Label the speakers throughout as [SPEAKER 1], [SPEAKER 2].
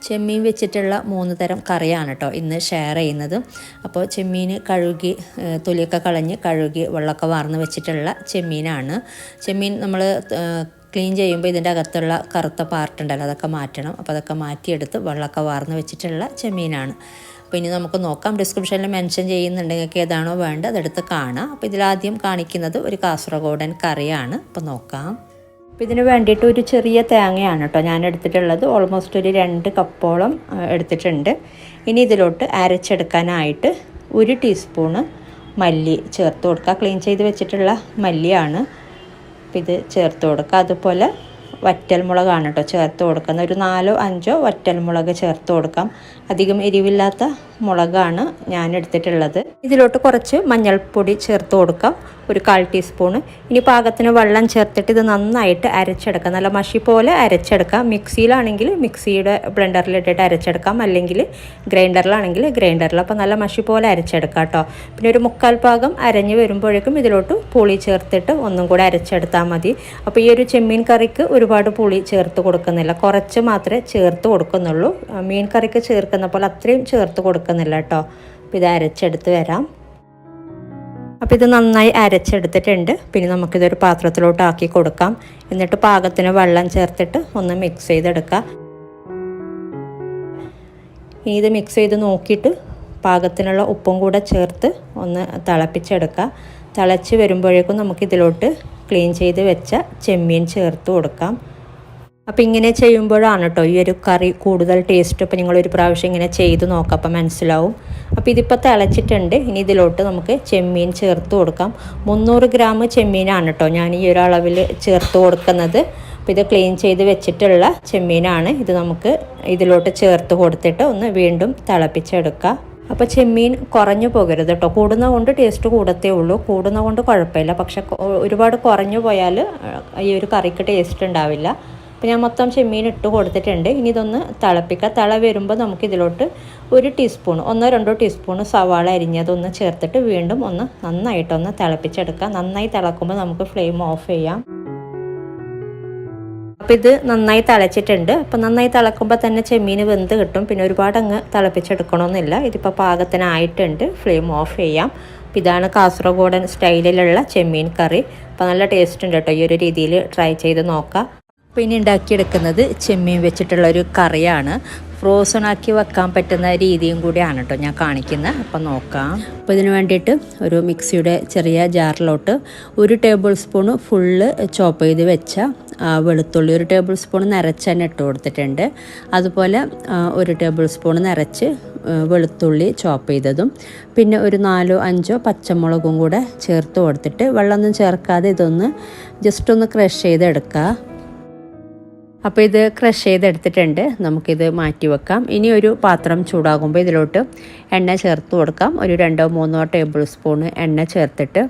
[SPEAKER 1] ചെമ്മീൻ വെച്ചിട്ടുള്ള 3 തരം കറിയാണ് കേട്ടോ ഇന്ന് ഷെയർ ചെയ്യുന്നത്. അപ്പോൾ ചെമ്മീൻ കഴുകി തൊലിയൊക്കെ കളഞ്ഞ് കഴുകി വെള്ളമൊക്കെ വാർന്ന് വെച്ചിട്ടുള്ള ചെമ്മീനാണ്. ചെമ്മീൻ നമ്മൾ ക്ലീൻ ചെയ്യുമ്പോൾ ഇതിൻ്റെ അകത്തുള്ള കറുത്ത പാർട്ടുണ്ടല്ലോ അതൊക്കെ മാറ്റണം. അപ്പോൾ അതൊക്കെ മാറ്റിയെടുത്ത് വെള്ളമൊക്കെ വാർന്ന് വെച്ചിട്ടുള്ള ചെമ്മീനാണ്. അപ്പോൾ ഇനി നമുക്ക് നോക്കാം. ഡിസ്ക്രിപ്ഷനിൽ മെൻഷൻ ചെയ്യുന്നുണ്ടെങ്കിൽ ഏതാണോ വേണ്ടത് അതെടുത്ത് കാണാം. അപ്പോൾ ഇതിലാദ്യം കാണിക്കുന്നത് ഒരു കാസർഗോഡൻ കറിയാണ്. അപ്പോൾ നോക്കാം. അപ്പോൾ ഇതിന് വേണ്ടിയിട്ട് ഒരു ചെറിയ തേങ്ങയാണ് കേട്ടോ ഞാൻ എടുത്തിട്ടുള്ളത്. ഓൾമോസ്റ്റ് ഒരു 2 കപ്പോളം എടുത്തിട്ടുണ്ട്. ഇനി ഇതിലോട്ട് അരച്ചെടുക്കാനായിട്ട് 1 ടീസ്പൂണ് മല്ലി ചേർത്ത് കൊടുക്കുക. ക്ലീൻ ചെയ്ത് വെച്ചിട്ടുള്ള മല്ലിയാണ്. അപ്പോൾ ഇത് ചേർത്ത് കൊടുക്കുക. അതുപോലെ വറ്റൽമുളകാണ് കേട്ടോ ചേർത്ത് കൊടുക്കുന്നത്. ഒരു 4-5 വറ്റൽമുളക് ചേർത്ത് കൊടുക്കാം. അധികം എരിവില്ലാത്ത മുളകാണ് ഞാൻ എടുത്തിട്ടുള്ളത്. ഇതിലോട്ട് കുറച്ച് മഞ്ഞൾപ്പൊടി ചേർത്ത് കൊടുക്കാം, ഒരു 1/4 ടീസ്പൂണ്. ഇനി പാകത്തിന് വെള്ളം ചേർത്തിട്ട് ഇത് നന്നായിട്ട് അരച്ചെടുക്കാം. നല്ല മഷി പോലെ അരച്ചെടുക്കാം. മിക്സിയിലാണെങ്കിൽ മിക്സിയുടെ ബ്ലെൻഡറിലിട്ടിട്ട് അരച്ചെടുക്കാം, അല്ലെങ്കിൽ ഗ്രൈൻഡറിലാണെങ്കിൽ ഗ്രൈൻഡറിൽ. അപ്പോൾ നല്ല മഷി പോലെ അരച്ചെടുക്കാം കേട്ടോ. പിന്നെ ഒരു 3/4 ഭാഗം അരഞ്ഞ് വരുമ്പോഴേക്കും ഇതിലോട്ട് പുളി ചേർത്തിട്ട് ഒന്നും കൂടെ അരച്ചെടുത്താൽ മതി. അപ്പോൾ ഈ ഒരു ചെമ്മീൻ കറിക്ക് ഒരുപാട് പുളി ചേർത്ത് കൊടുക്കുന്നില്ല, കുറച്ച് മാത്രമേ ചേർത്ത് കൊടുക്കുന്നുള്ളൂ. മീൻ കറിക്ക് ചേർക്കുന്ന പോലെ അത്രയും ചേർത്ത് കൊടുക്കുന്നില്ല കേട്ടോ. അപ്പോൾ ഇത് അരച്ചെടുത്ത് വരാം. അപ്പോൾ ഇത് നന്നായി അരച്ചെടുത്തിട്ടുണ്ട്. പിന്നെ നമുക്കിതൊരു പാത്രത്തിലോട്ട് ആക്കി കൊടുക്കാം. എന്നിട്ട് പാകത്തിന് വെള്ളം ചേർത്തിട്ട് ഒന്ന് മിക്സ് ചെയ്തെടുക്കാം. ഇനി ഇത് മിക്സ് ചെയ്ത് നോക്കിയിട്ട് പാകത്തിനുള്ള ഉപ്പും കൂടെ ചേർത്ത് ഒന്ന് തിളപ്പിച്ചെടുക്കാം. തിളച്ച് വരുമ്പോഴേക്കും നമുക്കിതിലോട്ട് ക്ലീൻ ചെയ്ത് വെച്ച ചെമ്മീൻ ചേർത്ത് കൊടുക്കാം. അപ്പോൾ ഇങ്ങനെ ചെയ്യുമ്പോഴാണ് കേട്ടോ ഈ ഒരു കറി കൂടുതൽ ടേസ്റ്റ്. അപ്പോൾ നിങ്ങളൊരു പ്രാവശ്യം ഇങ്ങനെ ചെയ്ത് നോക്കാം, അപ്പോൾ മനസ്സിലാവും. അപ്പോൾ ഇതിപ്പോൾ തിളച്ചിട്ടുണ്ട്. ഇനി ഇതിലോട്ട് നമുക്ക് ചെമ്മീൻ ചേർത്ത് കൊടുക്കാം. 300 ഗ്രാം ചെമ്മീനാണ് കേട്ടോ ഞാൻ ഈ ഒരു അളവിൽ ചേർത്ത് കൊടുക്കുന്നത്. അപ്പോൾ ഇത് ക്ലീൻ ചെയ്ത് വെച്ചിട്ടുള്ള ചെമ്മീനാണ്. ഇത് നമുക്ക് ഇതിലോട്ട് ചേർത്ത് കൊടുത്തിട്ട് ഒന്ന് വീണ്ടും തിളപ്പിച്ചെടുക്കാം. അപ്പോൾ ചെമ്മീൻ കുറഞ്ഞു പോകരുത് കേട്ടോ. കൂടുന്ന കൊണ്ട് ടേസ്റ്റ് കൂടത്തേ ഉള്ളൂ, കൂടുന്ന കൊണ്ട് കുഴപ്പമില്ല. പക്ഷെ ഒരുപാട് കുറഞ്ഞു പോയാൽ ഈ ഒരു കറിക്ക് ടേസ്റ്റ് ഉണ്ടാവില്ല. അപ്പോൾ ഞാൻ മൊത്തം ചെമ്മീൻ ഇട്ട് കൊടുത്തിട്ടുണ്ട്. ഇനി ഇതൊന്ന് തിളപ്പിക്കുക. തിള വരുമ്പോൾ നമുക്കിതിലോട്ട് 1 ടീസ്പൂൺ 1-2 ടീസ്പൂൺ സവാള അരിഞ്ഞതൊന്ന് ചേർത്തിട്ട് വീണ്ടും ഒന്ന് നന്നായിട്ടൊന്ന് തിളപ്പിച്ചെടുക്കുക. നന്നായി തിളക്കുമ്പോൾ നമുക്ക് ഫ്ലെയിം ഓഫ് ചെയ്യാം. അപ്പോൾ ഇത് നന്നായി തിളച്ചിട്ടുണ്ട്. അപ്പോൾ നന്നായി തിളക്കുമ്പോൾ തന്നെ ചെമ്മീൻ വെന്ത് കിട്ടും. പിന്നെ ഒരുപാട് അങ്ങ് തിളപ്പിച്ചെടുക്കണമെന്നില്ല. ഇതിപ്പോൾ പാകത്തിനായിട്ടുണ്ട്. ഫ്ലെയിം ഓഫ് ചെയ്യാം. അപ്പോൾ ഇതാണ് കാസർഗോഡൻ സ്റ്റൈലിലുള്ള ചെമ്മീൻ കറി. അപ്പോൾ നല്ല ടേസ്റ്റ് ഉണ്ട് കേട്ടോ. ഈ ഒരു രീതിയിൽ ട്രൈ ചെയ്ത് നോക്കാം. അപ്പോൾ ഇനി ഉണ്ടാക്കിയെടുക്കുന്നത് ചെമ്മീൻ വെച്ചിട്ടുള്ള ഒരു കറിയാണ്. ഫ്രോസൺ ആക്കി വെക്കാൻ പറ്റുന്ന രീതിയും കൂടിയാണ് കേട്ടോ ഞാൻ കാണിക്കുന്നത്. അപ്പോൾ നോക്കാം. അപ്പോൾ ഇതിന് വേണ്ടിയിട്ട് ഒരു മിക്സിയുടെ ചെറിയ ജാറിലോട്ട് 1 ടേബിൾ സ്പൂൺ ഫുള്ള് ചോപ്പ് ചെയ്ത് വെച്ച വെളുത്തുള്ളി, 1 ടേബിൾ സ്പൂൺ നിറച്ച് തന്നെ ഇട്ട് കൊടുത്തിട്ടുണ്ട്. അതുപോലെ 1 ടേബിൾ സ്പൂൺ നിറച്ച് വെളുത്തുള്ളി ചോപ്പ് ചെയ്തതും, പിന്നെ ഒരു 4-5 പച്ചമുളകും കൂടെ ചേർത്ത് കൊടുത്തിട്ട് വെള്ളമൊന്നും ചേർക്കാതെ ഇതൊന്ന് ജസ്റ്റ് ഒന്ന് ക്രഷ് ചെയ്തെടുക്കുക. അപ്പോൾ ഇത് ക്രഷ് ചെയ്തെടുത്തിട്ടുണ്ട്. നമുക്കിത് മാറ്റി വെക്കാം. ഇനി ഒരു പാത്രം ചൂടാകുമ്പോൾ ഇതിലോട്ട് എണ്ണ ചേർത്ത് കൊടുക്കാം. ഒരു 2-3 ടേബിൾ സ്പൂൺ എണ്ണ ചേർത്തിട്ട്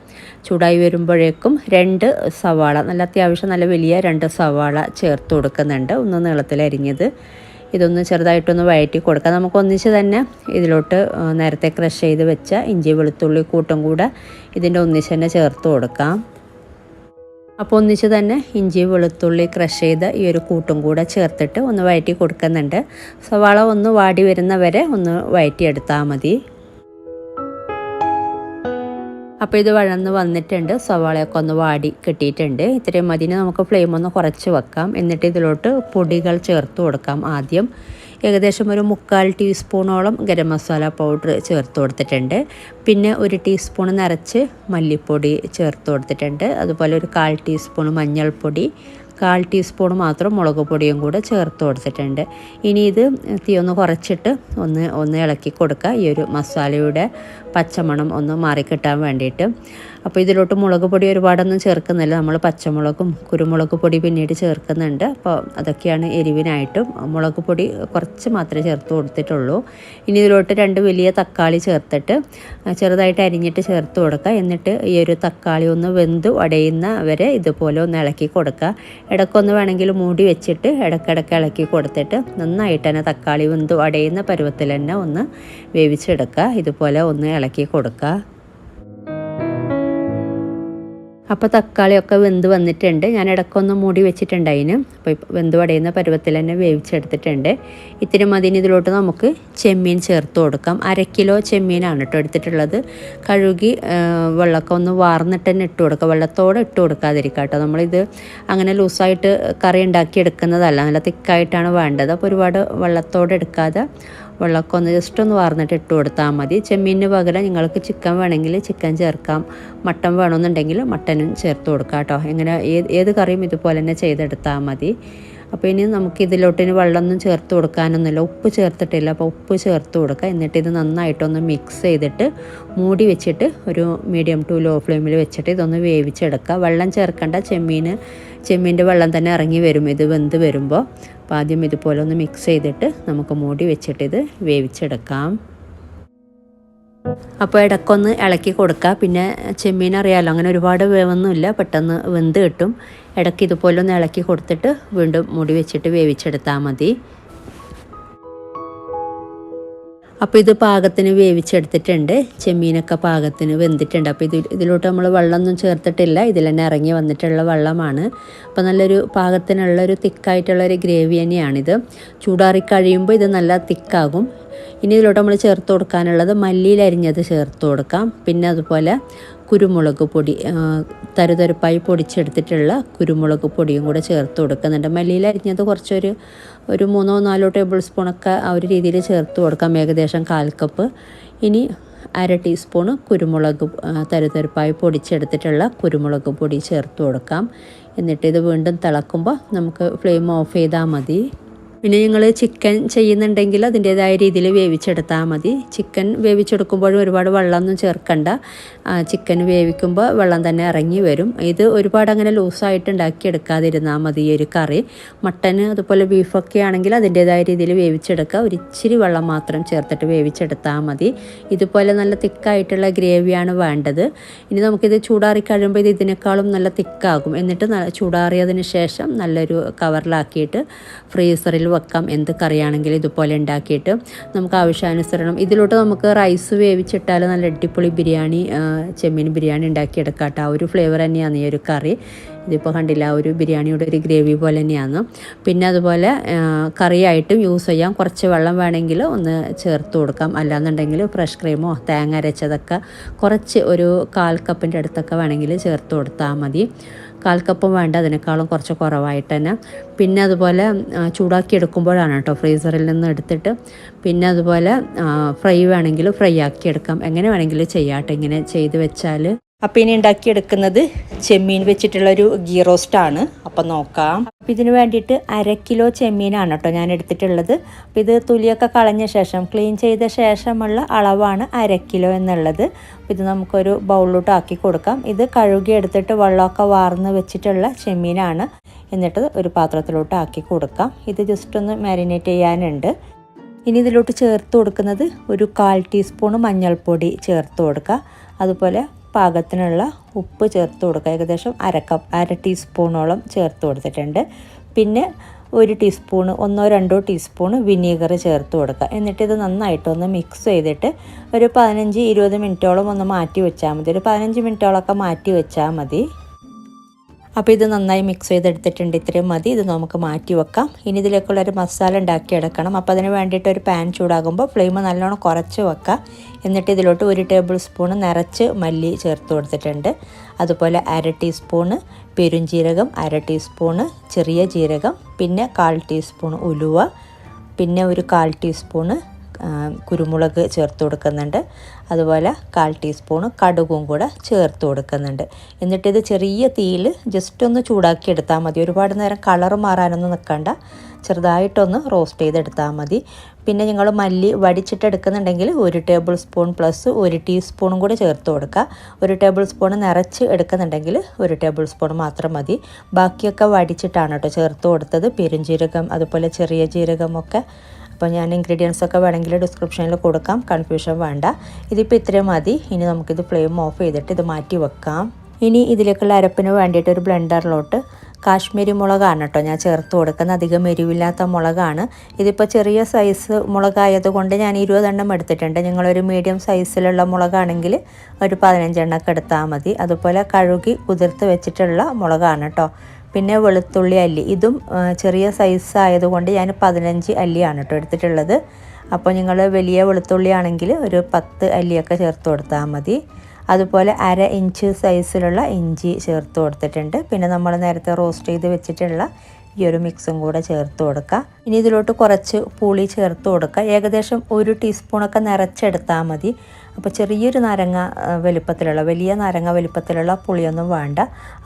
[SPEAKER 1] ചൂടായി വരുമ്പോഴേക്കും 2 സവാള, നല്ല അത്യാവശ്യം നല്ല വലിയ 2 സവാള ചേർത്ത് കൊടുക്കുന്നുണ്ട്. ഒന്ന് നീളത്തിൽ അരിഞ്ഞത്. ഇതൊന്ന് ചെറുതായിട്ടൊന്ന് വഴറ്റി കൊടുക്കാം. നമുക്ക് ഒന്നിച്ച് തന്നെ ഇതിലോട്ട് നേരത്തെ ക്രഷ് ചെയ്ത് വെച്ച ഇഞ്ചി വെളുത്തുള്ളി കൂട്ടും കൂടെ ഇതിൻ്റെ ഒന്നിച്ച് തന്നെ ചേർത്ത് കൊടുക്കാം. അപ്പോൾ ഒന്നിച്ച് തന്നെ ഇഞ്ചി വെളുത്തുള്ളി ക്രഷ് ചെയ്ത ഈ ഒരു കൂട്ടും കൂടെ ചേർത്തിട്ട് ഒന്ന് വഴറ്റി കൊടുക്കുന്നുണ്ട്. സവാള ഒന്ന് വാടി വരുന്നവരെ ഒന്ന് വഴറ്റിയെടുത്താൽ മതി. അപ്പോൾ ഇത് വഴന്ന് വന്നിട്ടുണ്ട്. സവാളയൊക്കെ ഒന്ന് വാടി കിട്ടിയിട്ടുണ്ട്. ഇത്രയും മതിന് നമുക്ക് ഫ്ലെയിം ഒന്ന് കുറച്ച് വെക്കാം. എന്നിട്ട് ഇതിലോട്ട് പൊടികൾ ചേർത്ത് കൊടുക്കാം. ആദ്യം ഏകദേശം ഒരു 3/4 ടീസ്പൂണോളം ഗരം മസാല പൗഡർ ചേർത്ത് കൊടുത്തിട്ടുണ്ട്. പിന്നെ 1 ടീസ്പൂൺ നിറച്ച് മല്ലിപ്പൊടി ചേർത്ത് കൊടുത്തിട്ടുണ്ട്. അതുപോലെ ഒരു 1/4 ടീസ്പൂൺ മഞ്ഞൾപ്പൊടി, 1/4 ടീസ്പൂൺ മാത്രം മുളക് പൊടിയും കൂടെ ചേർത്ത് കൊടുത്തിട്ടുണ്ട്. ഇനി ഇത് തീ ഒന്ന് കുറച്ചിട്ട് ഒന്ന് ഇളക്കി കൊടുക്കുക. ഈ ഒരു മസാലയുടെ പച്ചമണം ഒന്ന് മാറിക്കിട്ടാൻ വേണ്ടിയിട്ട്. അപ്പോൾ ഇതിലോട്ട് മുളക് പൊടി ഒരുപാടൊന്നും ചേർക്കുന്നില്ല. നമ്മൾ പച്ചമുളകും കുരുമുളക് പൊടി പിന്നീട് ചേർക്കുന്നുണ്ട്. അപ്പോൾ അതൊക്കെയാണ് എരിവിനായിട്ടും. മുളക് പൊടി കുറച്ച് മാത്രമേ ചേർത്ത് കൊടുത്തിട്ടുള്ളൂ. ഇനി ഇതിലോട്ട് 2 വലിയ തക്കാളി ചേർത്തിട്ട് ചെറുതായിട്ട് അരിഞ്ഞിട്ട് ചേർത്ത് കൊടുക്കുക. എന്നിട്ട് ഈ ഒരു തക്കാളി ഒന്ന് വെന്ത് ഉടയുന്ന വരെ ഇതുപോലെ ഒന്ന് ഇളക്കി കൊടുക്കുക. ഇടയ്ക്കൊന്ന് വേണമെങ്കിൽ മൂടി വെച്ചിട്ട് ഇടയ്ക്കിടയ്ക്ക് ഇളക്കി കൊടുത്തിട്ട് നന്നായിട്ട് തന്നെ തക്കാളി വെന്ത് ഉടയുന്ന പരുവത്തിൽ തന്നെ ഒന്ന് വേവിച്ചെടുക്കുക. ഇതുപോലെ ഒന്ന് ഇളക്കി കൊടുക്കുക. അപ്പോൾ തക്കാളിയൊക്കെ വെന്ത് വന്നിട്ടുണ്ട്. ഞാൻ ഇടയ്ക്കൊന്ന് മൂടി വെച്ചിട്ടുണ്ടായിന്. അപ്പോൾ വെന്ത് വടയുന്ന പരുവത്തിൽ തന്നെ വേവിച്ചെടുത്തിട്ടുണ്ട്. ഇത്തിരി മതിന് ഇതിലോട്ട് നമുക്ക് ചെമ്മീൻ ചേർത്ത് കൊടുക്കാം. 1/2 കിലോ ചെമ്മീനാണ് കേട്ടോ എടുത്തിട്ടുള്ളത്. കഴുകി വെള്ളമൊക്കെ ഒന്ന് വാർന്നിട്ട് തന്നെ ഇട്ട് കൊടുക്കുക. വെള്ളത്തോടെ ഇട്ട് കൊടുക്കാതിരിക്കുക കേട്ടോ. നമ്മളിത് അങ്ങനെ ലൂസായിട്ട് കറി ഉണ്ടാക്കി എടുക്കുന്നതല്ല, നല്ല തിക്കായിട്ടാണ് വേണ്ടത്. അപ്പോൾ ഒരുപാട് വെള്ളത്തോടെ എടുക്കാതെ വെള്ളമൊക്കെ ഒന്ന് ജസ്റ്റ് ഒന്ന് വാർന്നിട്ട് ഇട്ട് കൊടുത്താൽ മതി. ചെമ്മീനിന് പകരം നിങ്ങൾക്ക് ചിക്കൻ വേണമെങ്കിൽ ചിക്കൻ ചേർക്കാം, മട്ടൻ വേണമെന്നുണ്ടെങ്കിൽ മട്ടനും ചേർത്ത് കൊടുക്കാം കേട്ടോ. ഇങ്ങനെ ഏത് കറിയും ഇതുപോലെ തന്നെ ചെയ്തെടുത്താൽ മതി. അപ്പോൾ ഇനി നമുക്ക് ഇതിലോട്ടിന് വെള്ളമൊന്നും ചേർത്ത് കൊടുക്കാനൊന്നുമില്ല, ഉപ്പ് ചേർത്തിട്ടില്ല. അപ്പോൾ ഉപ്പ് ചേർത്ത് കൊടുക്കുക. എന്നിട്ട് ഇത് നന്നായിട്ടൊന്ന് മിക്സ് ചെയ്തിട്ട് മൂടി വെച്ചിട്ട് ഒരു മീഡിയം ടു ലോ ഫ്ലെയിമിൽ വെച്ചിട്ട് ഇതൊന്ന് വേവിച്ചെടുക്കുക. വെള്ളം ചേർക്കേണ്ട, ചെമ്മീൻ്റെ വെള്ളം തന്നെ ഇറങ്ങി വരും ഇത് വെന്ത് വരുമ്പോൾ. അപ്പോൾ ആദ്യം ഇതുപോലെ ഒന്ന് മിക്സ് ചെയ്തിട്ട് നമുക്ക് മൂടി വെച്ചിട്ട് ഇത് വേവിച്ചെടുക്കാം. അപ്പോൾ ഇടയ്ക്കൊന്ന് ഇളക്കി കൊടുക്കുക. പിന്നെ ചെമ്മീൻ അറിയാമല്ലോ, അങ്ങനെ ഒരുപാട് വേവൊന്നുമില്ല, പെട്ടെന്ന് വെന്ത് കിട്ടും. ഇടയ്ക്ക് ഇതുപോലെ ഒന്ന് ഇളക്കി കൊടുത്തിട്ട് വീണ്ടും മൂടി വെച്ചിട്ട് വേവിച്ചെടുത്താൽ മതി. അപ്പോൾ ഇത് പാകത്തിന് വേവിച്ചെടുത്തിട്ടുണ്ട്. ചെമ്മീനൊക്കെ പാകത്തിന് വെന്തിട്ടുണ്ട്. അപ്പോൾ ഇതിലോട്ട് നമ്മൾ വെള്ളമൊന്നും ചേർത്തിട്ടില്ല, ഇതിൽ തന്നെ ഇറങ്ങി വന്നിട്ടുള്ള വെള്ളമാണ്. അപ്പോൾ നല്ലൊരു പാകത്തിനുള്ളൊരു തിക്കായിട്ടുള്ളൊരു ഗ്രേവി തന്നെയാണിത്. ചൂടാറി കഴിയുമ്പോൾ ഇത് നല്ല തിക്കാകും. ഇനി ഇതിലോട്ട് നമ്മൾ ചേർത്ത് കൊടുക്കാനുള്ളത് മല്ലിയിലരിഞ്ഞത് ചേർത്ത് കൊടുക്കാം. പിന്നെ അതുപോലെ കുരുമുളക് പൊടി, തരുതരുപ്പായി പൊടിച്ചെടുത്തിട്ടുള്ള കുരുമുളക് പൊടിയും കൂടെ ചേർത്ത് കൊടുക്കുന്നുണ്ട്. മല്ലിയിലരിഞ്ഞത് കുറച്ചൊരു 3-4 ടേബിൾ സ്പൂണൊക്കെ ആ ഒരു രീതിയിൽ ചേർത്ത് കൊടുക്കാം, ഏകദേശം 1/4 കപ്പ്. ഇനി 1/2 ടീസ്പൂണ് കുരുമുളക്, തരുതരുപ്പായി പൊടിച്ചെടുത്തിട്ടുള്ള കുരുമുളക് പൊടി ചേർത്ത് കൊടുക്കാം. എന്നിട്ട് ഇത് വീണ്ടും തിളക്കുമ്പോൾ നമുക്ക് ഫ്ലെയിം ഓഫ് ചെയ്താൽ മതി. പിന്നെ നിങ്ങൾ ചിക്കൻ ചെയ്യുന്നുണ്ടെങ്കിൽ അതിൻ്റേതായ രീതിയിൽ വേവിച്ചെടുത്താൽ മതി. ചിക്കൻ വേവിച്ചെടുക്കുമ്പോഴും ഒരുപാട് വെള്ളമൊന്നും ചേർക്കണ്ട. ചിക്കൻ വേവിക്കുമ്പോൾ വെള്ളം തന്നെ ഇറങ്ങി വരും. ഇത് ഒരുപാട് അങ്ങനെ ലൂസായിട്ട് ഉണ്ടാക്കിയെടുക്കാതിരുന്നാൽ മതി ഈ ഒരു കറി. മട്ടന് അതുപോലെ ബീഫൊക്കെ ആണെങ്കിൽ അതിൻ്റേതായ രീതിയിൽ വേവിച്ചെടുക്കുക. ഒരിച്ചിരി വെള്ളം മാത്രം ചേർത്തിട്ട് വേവിച്ചെടുത്താൽ മതി. ഇതുപോലെ നല്ല തിക്കായിട്ടുള്ള ഗ്രേവിയാണ് വേണ്ടത്. ഇനി നമുക്കിത് ചൂടാറി കഴിയുമ്പോൾ ഇത് ഇതിനേക്കാളും നല്ല തിക്കാകും. എന്നിട്ട് ചൂടാറിയതിന് ശേഷം നല്ലൊരു കവറിലാക്കിയിട്ട് ഫ്രീസറിൽ വെക്കാം. എന്ത് കറിയാണെങ്കിലും ഇതുപോലെ ഉണ്ടാക്കിയിട്ട് നമുക്ക് ആവശ്യാനുസരണം ഇതിലോട്ട് നമുക്ക് റൈസ് വേവിച്ചിട്ടാൽ നല്ല അടിപൊളി ബിരിയാണി, ചെമ്മീൻ ബിരിയാണി ഉണ്ടാക്കിയെടുക്കാം കേട്ടോ. ആ ഒരു ഫ്ലേവർ തന്നെയാണ് ഈ ഒരു കറി. ഇതിപ്പോൾ കണ്ടില്ല, ഒരു ബിരിയാണിയുടെ ഒരു ഗ്രേവി പോലെ തന്നെയാണ്. പിന്നെ അതുപോലെ കറിയായിട്ടും യൂസ് ചെയ്യാം. കുറച്ച് വെള്ളം വേണമെങ്കിൽ ഒന്ന് ചേർത്ത് കൊടുക്കാം. അല്ലാന്നുണ്ടെങ്കിൽ ഫ്രഷ് ക്രീമോ തേങ്ങ അരച്ചതൊക്കെ കുറച്ച് ഒരു 1/4 കപ്പിൻ്റെ അടുത്തൊക്കെ വേണമെങ്കിൽ ചേർത്ത് കൊടുത്താൽ മതി. 1/4 കപ്പും വേണ്ട, അതിനേക്കാളും കുറച്ച് കുറവായിട്ട് തന്നെ. പിന്നെ അതുപോലെ ചൂടാക്കി എടുക്കുമ്പോഴാണ് കേട്ടോ ഫ്രീസറിൽ നിന്ന് എടുത്തിട്ട്. പിന്നെ അതുപോലെ ഫ്രൈ വേണമെങ്കിൽ ഫ്രൈ ആക്കി എടുക്കാം, എങ്ങനെ വേണമെങ്കിലും ചെയ്യാട്ടെ ഇങ്ങനെ ചെയ്ത് വെച്ചാൽ. അപ്പോൾ ഇനി ഉണ്ടാക്കിയെടുക്കുന്നത് ചെമ്മീൻ വെച്ചിട്ടുള്ളൊരു ഗീ റോസ്റ്റാണ്. അപ്പോൾ നോക്കാം. അപ്പോൾ ഇതിന് വേണ്ടിയിട്ട് 1/2 കിലോ ചെമ്മീനാണ് കേട്ടോ ഞാൻ എടുത്തിട്ടുള്ളത്. അപ്പോൾ ഇത് തൊലിയൊക്കെ കളഞ്ഞ ശേഷം ക്ലീൻ ചെയ്ത ശേഷമുള്ള അളവാണ് 1/2 കിലോ എന്നുള്ളത്. അപ്പോൾ ഇത് നമുക്കൊരു ബൗളിലോട്ട് ആക്കി കൊടുക്കാം. ഇത് കഴുകി എടുത്തിട്ട് വെള്ളമൊക്കെ വാർന്ന് വെച്ചിട്ടുള്ള ചെമ്മീനാണ്. എന്നിട്ട് ഒരു പാത്രത്തിലോട്ട് ആക്കി കൊടുക്കാം. ഇത് ജസ്റ്റ് ഒന്ന് മാരിനേറ്റ് ചെയ്യാനുണ്ട്. ഇനി ഇതിലോട്ട് ചേർത്ത് കൊടുക്കുന്നത് ഒരു 1/4 ടീസ്പൂൺ മഞ്ഞൾപ്പൊടി ചേർത്ത് കൊടുക്കുക. അതുപോലെ പാകത്തിനുള്ള ഉപ്പ് ചേർത്ത് കൊടുക്കുക. ഏകദേശം 1/2 ടീസ്പൂണോളം ചേർത്ത് കൊടുത്തിട്ടുണ്ട്. പിന്നെ 1 ടീസ്പൂണ് 1-2 ടീസ്പൂണ് വിനീഗർ ചേർത്ത് കൊടുക്കുക. എന്നിട്ട് ഇത് നന്നായിട്ടൊന്ന് മിക്സ് ചെയ്തിട്ട് ഒരു 15-20 മിനിറ്റോളം ഒന്ന് മാറ്റി വെച്ചാൽ മതി. ഒരു 15 മിനിറ്റോളമൊക്കെ മാറ്റി വെച്ചാൽ മതി. അപ്പോൾ ഇത് നന്നായി മിക്സ് ചെയ്തെടുത്തിട്ടുണ്ട്. ഇത്രയും മതി. ഇത് നമുക്ക് മാറ്റി വെക്കാം. ഇനി ഇതിലേക്കുള്ളൊരു മസാല ഉണ്ടാക്കിയെടുക്കണം. അപ്പോൾ അതിന് വേണ്ടിയിട്ട് ഒരു പാൻ ചൂടാകുമ്പോൾ ഫ്ലെയിം നല്ലോണം കുറച്ച് വെക്കാം. എന്നിട്ട് ഇതിലോട്ട് 1 ടേബിൾ സ്പൂൺ നിറച്ച് മല്ലി ചേർത്ത് കൊടുത്തിട്ടുണ്ട്. അതുപോലെ 1/2 ടീസ്പൂണ് പെരുംജീരകം, 1/2 ടീസ്പൂണ് ചെറിയ ജീരകം, പിന്നെ 1/4 ടീസ്പൂൺ ഉലുവ, പിന്നെ ഒരു 1/4 ടീസ്പൂണ് കുരുമുളക് ചേർത്ത് കൊടുക്കുന്നുണ്ട്. അതുപോലെ 1/4 ടീസ്പൂണ് കടുകും കൂടെ ചേർത്ത് കൊടുക്കുന്നുണ്ട്. എന്നിട്ടിത് ചെറിയ തീയിൽ ജസ്റ്റ് ഒന്ന് ചൂടാക്കി എടുത്താൽ മതി. ഒരുപാട് നേരം കളർ മാറാനൊന്നും നിൽക്കണ്ട, ചെറുതായിട്ടൊന്ന് റോസ്റ്റ് ചെയ്തെടുത്താൽ മതി. പിന്നെ നിങ്ങൾ മല്ലി വടിച്ചിട്ടെടുക്കുന്നുണ്ടെങ്കിൽ 1 ടേബിൾ സ്പൂൺ പ്ലസ് 1 ടീസ്പൂണും കൂടി ചേർത്ത് കൊടുക്കുക. 1 ടേബിൾ സ്പൂൺ നിറച്ച് എടുക്കുന്നുണ്ടെങ്കിൽ 1 ടേബിൾ സ്പൂൺ മാത്രം മതി. ബാക്കിയൊക്കെ വടിച്ചിട്ടാണ് കേട്ടോ ചേർത്ത് കൊടുത്തത്. പെരുംജീരകം അതുപോലെ ചെറിയ ജീരകമൊക്കെ. അപ്പോൾ ഞാൻ ഇൻഗ്രീഡിയൻസ് ഒക്കെ വേണമെങ്കിൽ ഡിസ്ക്രിപ്ഷനിൽ കൊടുക്കാം, കൺഫ്യൂഷൻ വേണ്ട. ഇതിപ്പോൾ ഇത്രയും മതി. ഇനി നമുക്കിത് ഫ്ലെയിം ഓഫ് ചെയ്തിട്ട് ഇത് മാറ്റി വെക്കാം. ഇനി ഇതിലേക്കുള്ള അരപ്പിന് വേണ്ടിയിട്ട് ഒരു ബ്ലെൻഡറിലോട്ട് കാശ്മീരി മുളകാണ് കേട്ടോ ഞാൻ ചേർത്ത് കൊടുക്കുന്നത്. അധികം എരിവില്ലാത്ത മുളകാണ്. ഇതിപ്പോൾ ചെറിയ സൈസ് മുളകായതുകൊണ്ട് ഞാൻ 20 എണ്ണം എടുത്തിട്ടുണ്ട്. നിങ്ങളൊരു മീഡിയം സൈസിലുള്ള മുളകാണെങ്കിൽ ഒരു 15 എണ്ണമൊക്കെ എടുത്താൽ മതി. അതുപോലെ കഴുകി കുതിർത്ത് വെച്ചിട്ടുള്ള മുളകാണ് കേട്ടോ. പിന്നെ വെളുത്തുള്ളി അല്ലി, ഇതും ചെറിയ സൈസ് ആയതുകൊണ്ട് ഞാൻ 15 അല്ലിയാണ് കേട്ടോ എടുത്തിട്ടുള്ളത്. അപ്പോൾ നിങ്ങൾ വലിയ വെളുത്തുള്ളി ആണെങ്കിൽ ഒരു 10 അല്ലിയൊക്കെ ചേർത്ത് കൊടുത്താൽ മതി. അതുപോലെ 1/2 ഇഞ്ച് സൈസിലുള്ള ഇഞ്ചി ചേർത്ത് കൊടുത്തിട്ടുണ്ട്. പിന്നെ നമ്മൾ നേരത്തെ റോസ്റ്റ് ചെയ്ത് വെച്ചിട്ടുള്ള ഈ ഒരു മിക്സും കൂടെ ചേർത്ത് കൊടുക്കുക. ഇനി ഇതിലോട്ട് കുറച്ച് പുളി ചേർത്ത് കൊടുക്കുക. ഏകദേശം 1 ടീസ്പൂണൊക്കെ നിറച്ചെടുത്താൽ മതി. അപ്പോൾ ചെറിയൊരു നാരങ്ങ വലിപ്പത്തിലുള്ള, വലിയ നാരങ്ങ വലിപ്പത്തിലുള്ള പുളിയൊന്നും വേണ്ട.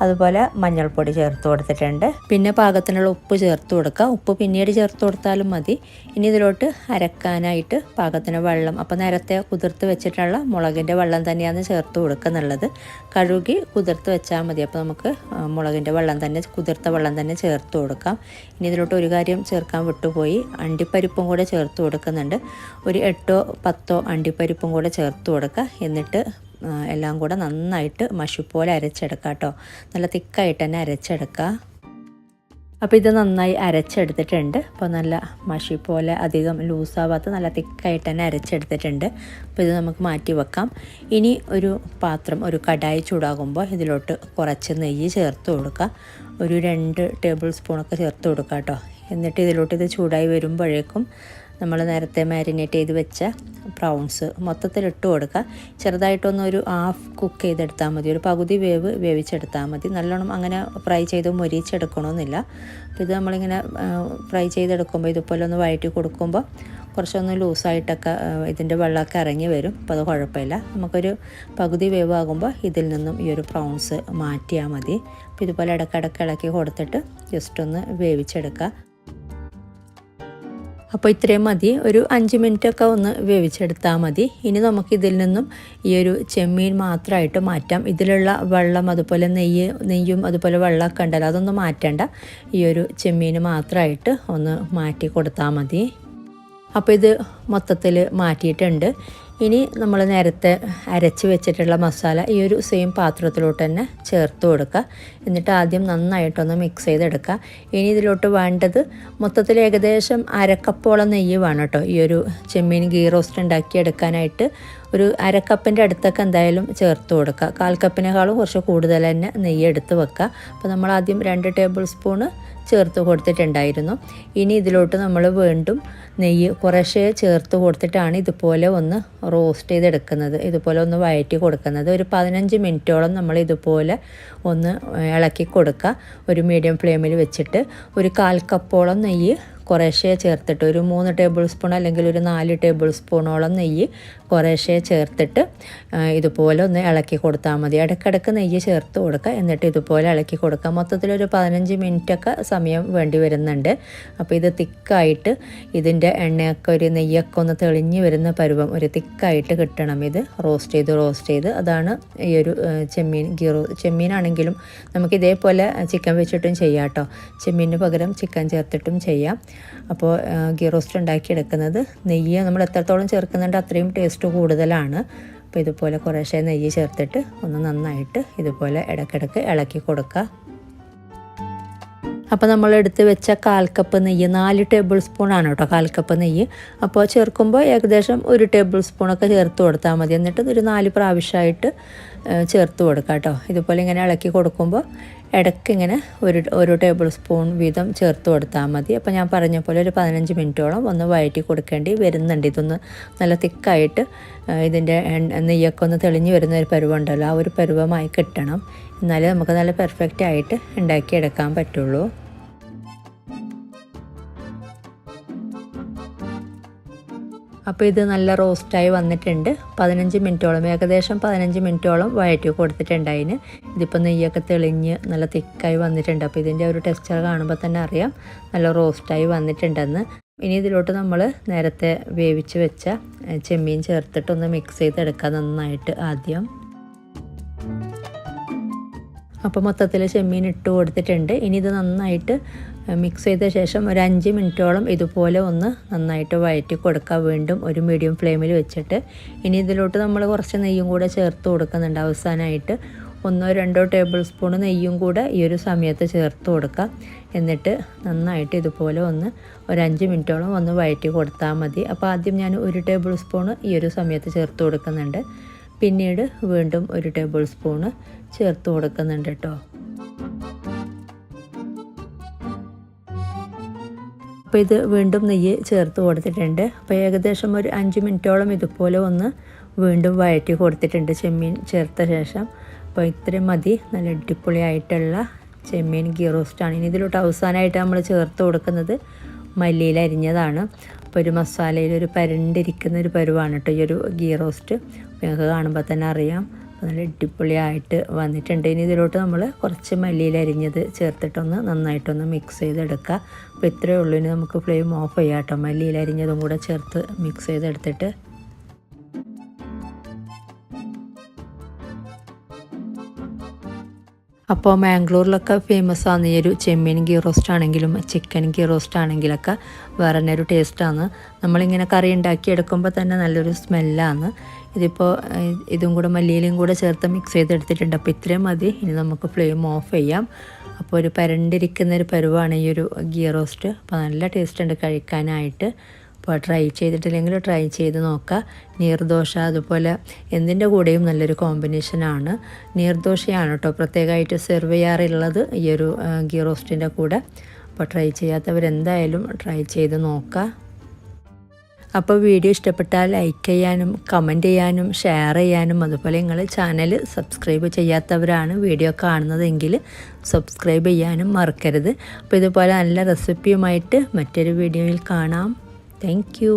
[SPEAKER 1] അതുപോലെ മഞ്ഞൾപ്പൊടി ചേർത്ത് കൊടുത്തിട്ടുണ്ട്. പിന്നെ പാകത്തിനുള്ള ഉപ്പ് ചേർത്ത് കൊടുക്കുക. ഉപ്പ് പിന്നീട് ചേർത്ത് കൊടുത്താലും മതി. ഇനി ഇതിലോട്ട് അരക്കാനായിട്ട് പാകത്തിന് വെള്ളം, അപ്പോൾ നേരത്തെ കുതിർത്ത് വെച്ചിട്ടുള്ള മുളകിൻ്റെ വെള്ളം തന്നെയാണ് ചേർത്ത് കൊടുക്കുന്നുള്ളത്. കഴുകി കുതിർത്ത് വെച്ചാൽ മതി. അപ്പോൾ നമുക്ക് മുളകിൻ്റെ വെള്ളം തന്നെ, കുതിർത്ത വെള്ളം തന്നെ ചേർത്ത് കൊടുക്കാം. ഇനി ഇതിലോട്ട് ഒരു കാര്യം ചേർക്കാൻ വിട്ടുപോയി, അണ്ടിപ്പരിപ്പും കൂടെ ചേർത്ത് കൊടുക്കുന്നുണ്ട്. ഒരു 8 or 10 അണ്ടിപ്പരിപ്പും കൂടെ ചേർത്ത് കൊടുക്കുക. എന്നിട്ട് എല്ലാം കൂടെ നന്നായിട്ട് മഷി പോലെ അരച്ചെടുക്കുക കേട്ടോ. നല്ല തിക്കായിട്ട് തന്നെ അരച്ചെടുക്കുക. അപ്പോൾ ഇത് നന്നായി അരച്ചെടുത്തിട്ടുണ്ട്. അപ്പോൾ നല്ല മഷി പോലെ അധികം ലൂസാവാത്ത നല്ല തിക്കായിട്ട് തന്നെ അരച്ചെടുത്തിട്ടുണ്ട്. അപ്പോൾ ഇത് നമുക്ക് മാറ്റി വെക്കാം. ഇനി ഒരു പാത്രം, ഒരു കടായി ചൂടാകുമ്പോൾ ഇതിലോട്ട് കുറച്ച് നെയ്യ് ചേർത്ത് കൊടുക്കുക. ഒരു 2 ടേബിൾ സ്പൂണൊക്കെ ചേർത്ത് കൊടുക്കുക കേട്ടോ. എന്നിട്ട് ഇതിലോട്ട് ഇത് ചൂടായി വരുമ്പോഴേക്കും നമ്മൾ നേരത്തെ മാരിനേറ്റ് ചെയ്ത് വെച്ച പ്രൗൺസ് മൊത്തത്തിലിട്ട് കൊടുക്കുക. ചെറുതായിട്ടൊന്ന് ഒരു ഹാഫ് കുക്ക് ചെയ്തെടുത്താൽ മതി. ഒരു പകുതി വേവ് വേവിച്ചെടുത്താൽ മതി. നല്ലോണം അങ്ങനെ ഫ്രൈ ചെയ്ത് മൊരിച്ചെടുക്കണമെന്നില്ല. അപ്പോൾ ഇത് നമ്മളിങ്ങനെ ഫ്രൈ ചെയ്തെടുക്കുമ്പോൾ ഇതുപോലെ ഒന്ന് വഴറ്റി കൊടുക്കുമ്പോൾ കുറച്ചൊന്ന് ലൂസായിട്ടൊക്കെ ഇതിൻ്റെ വെള്ളമൊക്കെ ഇറങ്ങി വരും. അപ്പോൾ അത് കുഴപ്പമില്ല. നമുക്കൊരു പകുതി വേവ് ആകുമ്പോൾ ഇതിൽ നിന്നും ഈ ഒരു പ്രൗൺസ് മാറ്റിയാൽ മതി. അപ്പോൾ ഇതുപോലെ ഇടയ്ക്കിടയ്ക്ക് ഇളക്കി കൊടുത്തിട്ട് ജസ്റ്റ് ഒന്ന് വേവിച്ചെടുക്കുക. അപ്പോൾ ഇത്രയും മതി. ഒരു 5 മിനിറ്റൊക്കെ ഒന്ന് വേവിച്ചെടുത്താൽ മതി. ഇനി നമുക്കിതിൽ നിന്നും ഈ ഒരു ചെമ്മീൻ മാത്രമായിട്ട് മാറ്റാം. ഇതിലുള്ള വെള്ളം, അതുപോലെ നെയ്യും അതുപോലെ വെള്ളമൊക്കെ ഉണ്ടല്ലോ, അതൊന്നും മാറ്റണ്ട. ഈ ഒരു ചെമ്മീൻ മാത്രമായിട്ട് ഒന്ന് മാറ്റി കൊടുത്താൽ മതി. അപ്പോൾ ഇത് മൊത്തത്തിൽ മാറ്റിയിട്ടുണ്ട്. ഇനി നമ്മൾ നേരത്തെ അരച്ച് വെച്ചിട്ടുള്ള മസാല ഈ ഒരു സെയിം പാത്രത്തിലോട്ട് തന്നെ ചേർത്ത് കൊടുക്കുക. എന്നിട്ട് ആദ്യം നന്നായിട്ടൊന്ന് മിക്സ് ചെയ്തെടുക്കുക. ഇനി ഇതിലോട്ട് വേണ്ടത് മൊത്തത്തിൽ ഏകദേശം 1/2 കപ്പോളം നെയ്യ് വേണം കേട്ടോ. ഈ ഒരു ചെമ്മീൻ ഗീ റോസ്റ്റ് ഉണ്ടാക്കി എടുക്കാനായിട്ട് ഒരു 1/2 കപ്പിൻ്റെ അടുത്തൊക്കെ എന്തായാലും ചേർത്ത് കൊടുക്കുക. 1/4 കപ്പിനേക്കാളും കുറച്ച് കൂടുതൽ തന്നെ നെയ്യ് എടുത്ത് വെക്കുക. അപ്പോൾ നമ്മൾ ആദ്യം 2 ടേബിൾ സ്പൂണ് ചേർത്ത് കൊടുത്തിട്ടുണ്ടായിരുന്നു. ഇനി ഇതിലോട്ട് നമ്മൾ വീണ്ടും നെയ്യ് കുറേശ്ശെ ചേർത്ത് കൊടുത്തിട്ടാണ് ഇതുപോലെ ഒന്ന് റോസ്റ്റ് ചെയ്തെടുക്കുന്നത്, ഇതുപോലെ ഒന്ന് വഴറ്റി കൊടുക്കുന്നത്. ഒരു 15 മിനിറ്റോളം നമ്മൾ ഇതുപോലെ ഒന്ന് ഇളക്കി കൊടുക്കുക. ഒരു മീഡിയം ഫ്ലെയിമിൽ വെച്ചിട്ട് ഒരു 1/4 കപ്പോളം നെയ്യ് കുറേശ്ശെ ചേർത്തിട്ട്, ഒരു 3 ടേബിൾ സ്പൂൺ അല്ലെങ്കിൽ ഒരു 4 ടേബിൾ സ്പൂണോളം നെയ്യ് കുറേശ്ശെ ചേർത്തിട്ട് ഇതുപോലെ ഒന്ന് ഇളക്കി കൊടുത്താൽ മതി. ഇടയ്ക്കിടയ്ക്ക് നെയ്യ് ചേർത്ത് കൊടുക്കുക. എന്നിട്ട് ഇതുപോലെ ഇളക്കി കൊടുക്കുക. മൊത്തത്തിലൊരു 15 മിനിറ്റൊക്കെ സമയം വേണ്ടി വരുന്നുണ്ട്. അപ്പോൾ ഇത് തിക്കായിട്ട് ഇതിൻ്റെ എണ്ണയൊക്കെ ഒരു നെയ്യൊക്കെ ഒന്ന് തെളിഞ്ഞ് വരുന്ന പരുവം ഒരു തിക്കായിട്ട് കിട്ടണം. ഇത് റോസ്റ്റ് ചെയ്ത് അതാണ് ഈ ഒരു ചെമ്മീൻ ചെമ്മീനാണെങ്കിലും നമുക്ക് ഇതേപോലെ ചിക്കൻ വെച്ചിട്ടും ചെയ്യാം കേട്ടോ. ചെമ്മീന് പകരം ചിക്കൻ ചേർത്തിട്ടും ചെയ്യാം. അപ്പോൾ ഗീ റോസ്റ്റ് ഉണ്ടാക്കിയെടുക്കുന്നത് നെയ്യ് നമ്മൾ എത്രത്തോളം ചേർക്കുന്നുണ്ട് അത്രയും ടേസ്റ്റ് കൂടുതലാണ്. അപ്പോൾ ഇതുപോലെ കുറേശ്ശെ നെയ്യ് ചേർത്തിട്ട് ഒന്ന് നന്നായിട്ട് ഇതുപോലെ ഇടയ്ക്കിടയ്ക്ക് ഇളക്കി കൊടുക്കുക. അപ്പോൾ നമ്മൾ എടുത്ത് വെച്ച 1/4 കപ്പ് നെയ്യ്, 4 ടേബിൾ സ്പൂണാണ് കേട്ടോ 1/4 കപ്പ് നെയ്യ്. അപ്പോൾ ചേർക്കുമ്പോൾ ഏകദേശം 1 ടേബിൾ സ്പൂണൊക്കെ ചേർത്ത് കൊടുത്താൽ മതി. എന്നിട്ട് ഒരു 4 പ്രാവശ്യമായിട്ട് ചേർത്ത് കൊടുക്കുക കേട്ടോ. ഇതുപോലെ ഇങ്ങനെ ഇളക്കി കൊടുക്കുമ്പോൾ ഇടയ്ക്ക് ഇങ്ങനെ ഒരു ടേബിൾ സ്പൂൺ വീതം ചേർത്ത് കൊടുത്താൽ മതി. അപ്പോൾ ഞാൻ പറഞ്ഞ പോലെ ഒരു 15 മിനിറ്റോളം ഒന്ന് വഴറ്റി കൊടുക്കേണ്ടി വരുന്നുണ്ട്. ഇതൊന്ന് നല്ല തിക്കായിട്ട് ഇതിൻ്റെ നെയ്യൊക്കെ ഒന്ന് തെളിഞ്ഞ് വരുന്ന ഒരു പരുവമുണ്ടല്ലോ, ആ ഒരു പരുവമായി കിട്ടണം. എന്നാലേ നമുക്ക് നല്ല പെർഫെക്റ്റ് ആയിട്ട് ഉണ്ടാക്കിയെടുക്കാൻ പറ്റുള്ളൂ. അപ്പോൾ ഇത് നല്ല റോസ്റ്റായി വന്നിട്ടുണ്ട്. 15 മിനിറ്റോളം, ഏകദേശം 15 മിനിറ്റോളം വഴറ്റി കൊടുത്തിട്ടുണ്ടായിന്. ഇതിപ്പോൾ നെയ്യൊക്കെ തെളിഞ്ഞ് നല്ല തിക്കായി വന്നിട്ടുണ്ട്. അപ്പോൾ ഇതിൻ്റെ ഒരു ടെക്സ്ചർ കാണുമ്പോൾ തന്നെ അറിയാം നല്ല റോസ്റ്റായി വന്നിട്ടുണ്ടെന്ന്. ഇനി ഇതിലോട്ട് നമ്മൾ നേരത്തെ വേവിച്ച് വെച്ച ചെമ്മീൻ ചേർത്തിട്ടൊന്ന് മിക്സ് ചെയ്തെടുക്കുക നന്നായിട്ട് ആദ്യം. അപ്പോൾ മൊത്തത്തിൽ ചെമ്മീൻ ഇട്ട് കൊടുത്തിട്ടുണ്ട്. ഇനി ഇത് നന്നായിട്ട് മിക്സ് ചെയ്ത ശേഷം ഒരു 5 മിനിറ്റോളം ഇതുപോലെ ഒന്ന് നന്നായിട്ട് വഴറ്റി കൊടുക്കുക, വീണ്ടും ഒരു മീഡിയം ഫ്ലെയിമിൽ വെച്ചിട്ട്. ഇനി ഇതിലോട്ട് നമ്മൾ കുറച്ച് നെയ്യും കൂടെ ചേർത്ത് കൊടുക്കുന്നുണ്ട് അവസാനമായിട്ട്. 1 or 2 ടേബിൾ സ്പൂൺ നെയ്യും കൂടെ ഈ ഒരു സമയത്ത് ചേർത്ത് കൊടുക്കുക. എന്നിട്ട് നന്നായിട്ട് ഇതുപോലെ ഒരു 5 മിനിറ്റോളം വഴറ്റി കൊടുത്താൽ മതി. അപ്പോൾ ആദ്യം ഞാൻ 1 ടേബിൾ സ്പൂൺ ഈ ഒരു സമയത്ത് ചേർത്ത് കൊടുക്കുന്നുണ്ട്. പിന്നീട് വീണ്ടും 1 ടേബിൾ സ്പൂൺ ചേർത്ത് കൊടുക്കുന്നുണ്ട് കേട്ടോ. അപ്പോൾ ഇത് വീണ്ടും നെയ്യ് ചേർത്ത് കൊടുത്തിട്ടുണ്ട്. അപ്പോൾ ഏകദേശം ഒരു 5 മിനിറ്റോളം ഇതുപോലെ വീണ്ടും വഴറ്റി കൊടുത്തിട്ടുണ്ട് ചെമ്മീൻ ചേർത്ത ശേഷം. അപ്പോൾ ഇത്രയും മതി. നല്ല അടിപൊളിയായിട്ടുള്ള ചെമ്മീൻ ഗീ റോസ്റ്റാണ്. ഇനി ഇതിലോട്ട് അവസാനമായിട്ട് നമ്മൾ ചേർത്ത് കൊടുക്കുന്നത് മല്ലിയില അരിഞ്ഞതാണ്. അപ്പോൾ ഒരു മസാലയിൽ പരണ്ടിരിക്കുന്ന പരുവാണ് കേട്ടോ ഈ ഒരു ഗീ റോസ്റ്റ്. നിങ്ങൾക്ക് കാണുമ്പോൾ തന്നെ അറിയാം. നല്ല അടിപൊളിയായിട്ട് വന്നിട്ടുണ്ട്. ഇനി ഇതിലോട്ട് നമ്മൾ കുറച്ച് മല്ലിയില അരിഞ്ഞത് ചേർത്തിട്ടൊന്ന് നന്നായിട്ടൊന്ന് മിക്സ് ചെയ്തെടുക്കുക. അപ്പോൾ ഇത്രയേ ഉള്ളൂ. ഇനി നമുക്ക് ഫ്ലെയിം ഓഫ് ചെയ്യാം കേട്ടോ. മല്ലിയില അരിഞ്ഞതും കൂടെ ചേർത്ത് മിക്സ് ചെയ്തെടുത്തിട്ട് അപ്പോൾ മാംഗ്ലൂരിലൊക്കെ ഫേമസ് ആണ് ഈ ഒരു ചെമ്മീൻ ഗീ റോസ്റ്റ് ആണെങ്കിലും ചിക്കൻ ഗീ റോസ്റ്റ് ആണെങ്കിലൊക്കെ വേറെ തന്നെ ഒരു ടേസ്റ്റാണ്. നമ്മളിങ്ങനെ കറി ഉണ്ടാക്കിയെടുക്കുമ്പോൾ തന്നെ നല്ലൊരു സ്മെല്ലാണ്. ഇതിപ്പോൾ ഇതും കൂടെ മല്ലിയിലയും കൂടെ ചേർത്ത് മിക്സ് ചെയ്തെടുത്തിട്ടുണ്ട്. അപ്പോൾ ഇത്രയും മതി. ഇനി നമുക്ക് ഫ്ലെയിം ഓഫ് ചെയ്യാം. അപ്പോൾ പരണ്ടിരിക്കുന്ന പരുവാണ് ഈ ഒരു ഗീ റോസ്റ്റ്. അപ്പോൾ നല്ല ടേസ്റ്റ് ഉണ്ട് കഴിക്കാനായിട്ട്. അപ്പോൾ ട്രൈ ചെയ്തിട്ടില്ലെങ്കിൽ ട്രൈ ചെയ്ത് നോക്കുക. നീർദോശ അതുപോലെ എന്തിൻ്റെ കൂടെയും നല്ലൊരു കോമ്പിനേഷനാണ്. നീർദോശയാണ് കേട്ടോ പ്രത്യേകമായിട്ട് സെർവ് ചെയ്യാറുള്ളത് ഈ ഒരു ഗീ റോസ്റ്റിൻ്റെ കൂടെ. അപ്പോൾ ട്രൈ ചെയ്യാത്തവരെന്തായാലും ട്രൈ ചെയ്ത് നോക്കുക. അപ്പോൾ വീഡിയോ ഇഷ്ടപ്പെട്ടാൽ ലൈക്ക് ചെയ്യാനും കമൻറ്റ് ചെയ്യാനും ഷെയർ ചെയ്യാനും അതുപോലെ നിങ്ങൾ ചാനൽ സബ്സ്ക്രൈബ് ചെയ്യാത്തവരാണ് വീഡിയോ കാണുന്നതെങ്കിൽ സബ്സ്ക്രൈബ് ചെയ്യാനും മറക്കരുത്. അപ്പോൾ ഇതുപോലെ നല്ല റെസിപ്പിയുമായിട്ട് മറ്റൊരു വീഡിയോയിൽ കാണാം. Thank you.